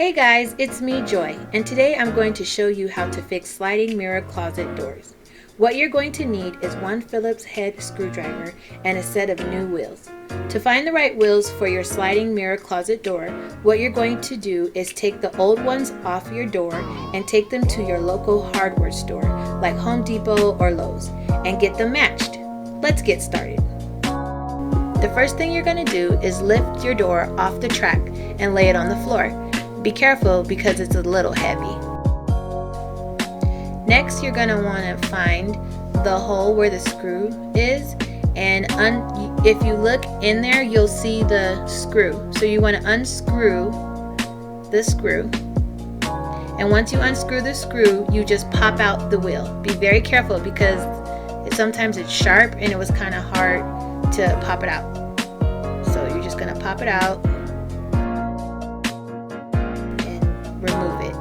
Hey guys, it's me Joy, and today I'm going to show you how to fix sliding mirror closet doors. What you're going to need is one Phillips head screwdriver and a set of new wheels. To find the right wheels for your sliding mirror closet door, what you're going to do is take the old ones off your door and take them to your local hardware store like Home Depot or Lowe's and get them matched. Let's get started. The first thing you're going to do is lift your door off the track and lay it on the floor. Be careful because it's a little heavy. Next, you're going to want to find the hole where the screw is, and if you look in there, you'll see the screw. So you want to unscrew the screw, and once you unscrew the screw, you just pop out the wheel. Be very careful because sometimes it's sharp and it was kind of hard to pop it out. So you're just going to pop it out and remove it.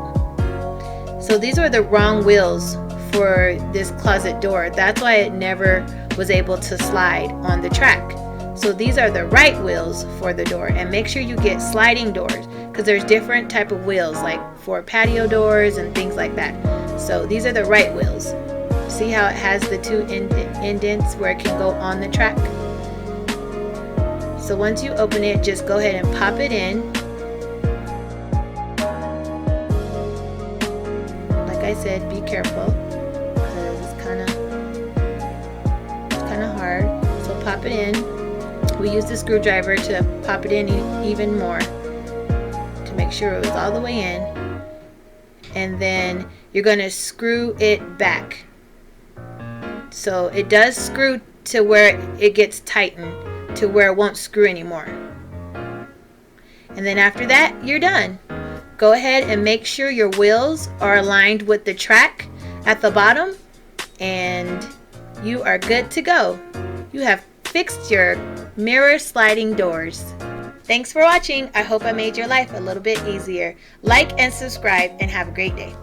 So these are the wrong wheels for this closet door. That's why it never was able to slide on the track. So these are the right wheels for the door, and make sure you get sliding doors because there's different type of wheels like for patio doors and things like that. So these are the right wheels. See how it has the two indents where it can go on the track? So once you open it, just go ahead and pop it in. Like I said, be careful because it's kind of hard. So pop it in. We use the screwdriver to pop it in even more to make sure it was all the way in. And then you're going to screw it back. So it does screw to where it gets tightened, to where it won't screw anymore. And then after that, you're done. Go ahead and make sure your wheels are aligned with the track at the bottom, and you are good to go. You have fixed your mirror sliding doors. Thanks for watching. I hope I made your life a little bit easier. Like and subscribe, and have a great day.